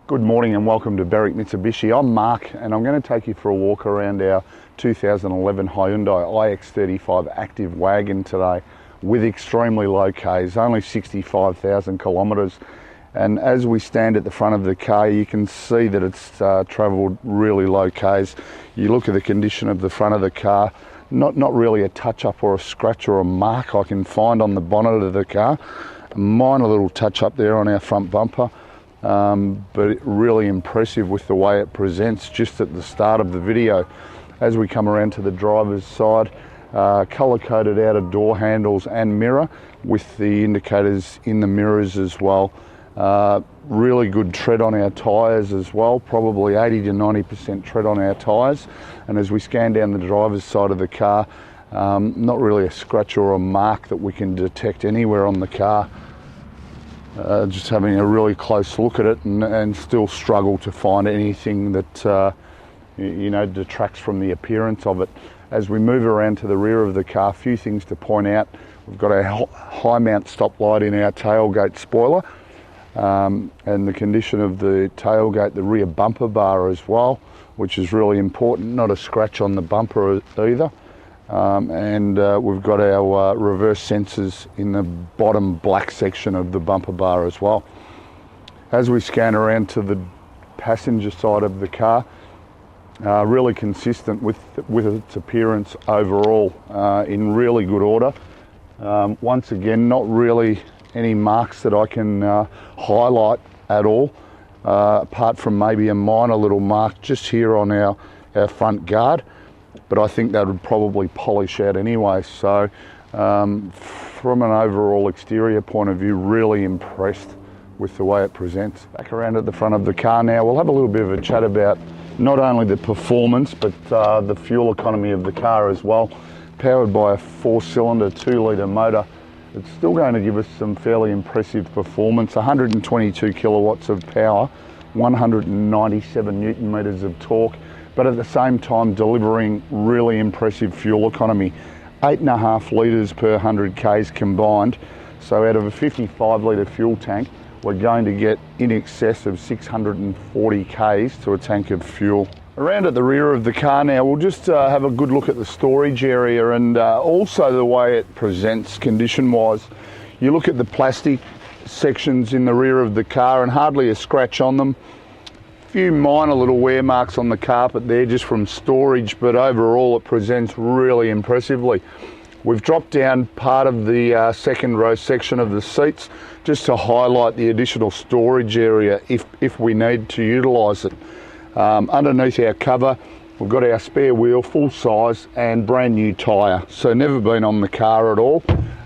Good morning and welcome to Berwick Mitsubishi. I'm Mark and I'm going to take you for a walk around our 2011 Hyundai ix35 active wagon today with extremely low Ks, only 65,000 kilometres. And as we stand at the front of the car, you can see that it's travelled really low Ks. You look at the condition of the front of the car, not really a touch-up or a scratch or a mark I can find on the bonnet of the car. A minor little touch-up there on our front bumper. But really impressive with the way it presents just at the start of the video. As we come around to the driver's side, colour-coded outer door handles and mirror with the indicators in the mirrors as well. Really good tread on our tyres as well, probably 80 to 90% tread on our tyres. And as we scan down the driver's side of the car, not really a scratch or a mark that we can detect anywhere on the car. Just having a really close look at it and still struggle to find anything that detracts from the appearance of it. As we move around to the rear of the car, a few things to point out. We've got a high mount stoplight in our tailgate spoiler, and the condition of the tailgate, the rear bumper bar as well, which is really important. Not a scratch on the bumper either. We've got our reverse sensors in the bottom black section of the bumper bar as well. As we scan around to the passenger side of the car, really consistent with its appearance overall, in really good order. Once again, not really any marks that I can highlight at all, apart from maybe a minor little mark just here on our front guard. But I think that would probably polish out anyway. So from an overall exterior point of view, really impressed with the way it presents. Back around at the front of the car now, we'll have a little bit of a chat about not only the performance, but the fuel economy of the car as well. Powered by a 4-cylinder 2-litre motor, it's still going to give us some fairly impressive performance. 122 kilowatts of power, 197 newton meters of torque, but at the same time delivering really impressive fuel economy. 8.5 litres per 100 Ks combined. So out of a 55 litre fuel tank, we're going to get in excess of 640 Ks to a tank of fuel. Around at the rear of the car now, we'll just have a good look at the storage area and also the way it presents condition-wise. You look at the plastic sections in the rear of the car and hardly a scratch on them. Few minor little wear marks on the carpet there just from storage, but overall it presents really impressively. We've dropped down part of the second row section of the seats just to highlight the additional storage area if we need to utilise it. Underneath our cover, we've got our spare wheel, full size and brand new tyre, so never been on the car at all.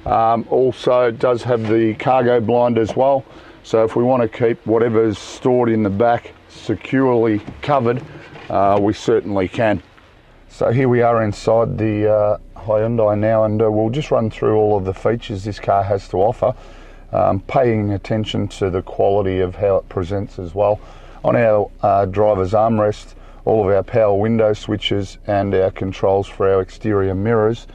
Also it does have the cargo blind as well, so if we want to keep whatever's stored in the back securely covered, we certainly can. So here we are inside the Hyundai now, and we'll just run through all of the features this car has to offer, paying attention to the quality of how it presents as well. On our driver's armrest, all of our power window switches and our controls for our exterior mirrors.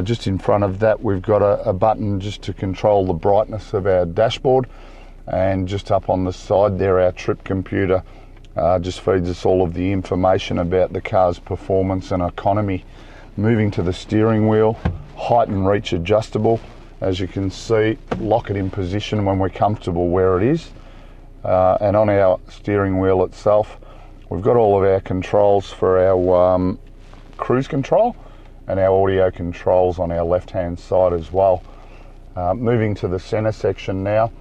Just in front of that, we've got a button just to control the brightness of our dashboard. And just up on the side there, our trip computer just feeds us all of the information about the car's performance and economy. Moving to the steering wheel, height and reach adjustable. As you can see, lock it in position when we're comfortable where it is. And on our steering wheel itself, we've got all of our controls for our cruise control and our audio controls on our left-hand side as well. Moving to the center section now.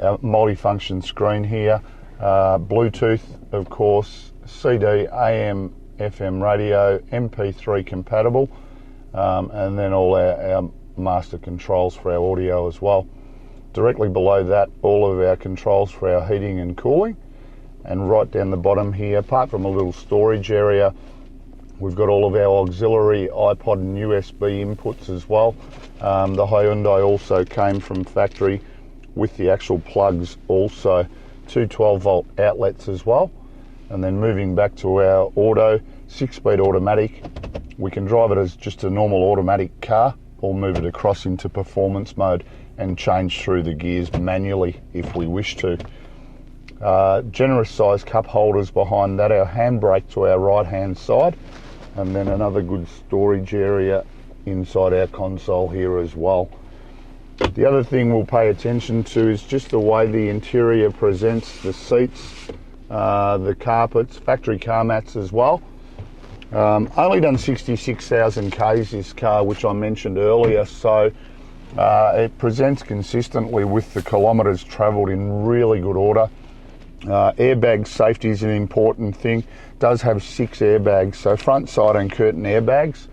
Our multi-function screen here, Bluetooth of course, CD, AM, FM radio, MP3 compatible, and then all our master controls for our audio as well. Directly below that, all of our controls for our heating and cooling, and right down the bottom here, apart from a little storage area, we've got all of our auxiliary iPod and USB inputs as well. The Hyundai also came from factory with the actual plugs also, 2 12-volt outlets as well. And then moving back to our auto, 6-speed automatic. We can drive it as just a normal automatic car or move it across into performance mode and change through the gears manually if we wish to. Generous size cup holders behind that, our handbrake to our right hand side, and then another good storage area inside our console here as well. The other thing we'll pay attention to is just the way the interior presents, the seats, the carpets, factory car mats as well. Only done 66,000 Ks this car, which I mentioned earlier, so it presents consistently with the kilometres travelled in really good order. Airbag safety is an important thing. It does have 6 airbags, so front, side and curtain airbags,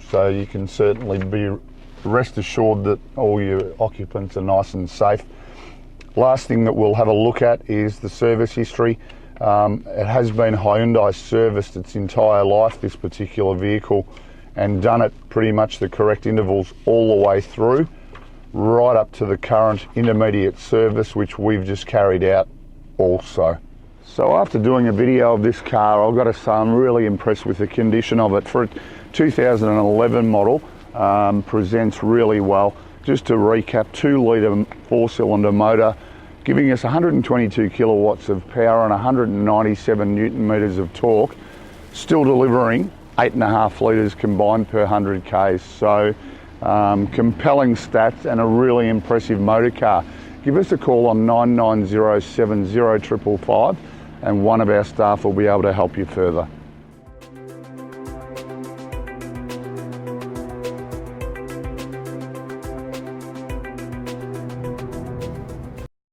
so you can certainly be rest assured that all your occupants are nice and safe. Last thing that we'll have a look at is the service history. It has been Hyundai serviced its entire life, this particular vehicle, and done it pretty much the correct intervals all the way through, right up to the current intermediate service, which we've just carried out also. So after doing a video of this car, I've got to say I'm really impressed with the condition of it. For a 2011 model, presents really well. Just to recap, 2-litre 4-cylinder motor, giving us 122 kilowatts of power and 197 newton meters of torque, still delivering 8.5 litres combined per 100 Ks. So compelling stats and a really impressive motor car. Give us a call on 99070555 and one of our staff will be able to help you further.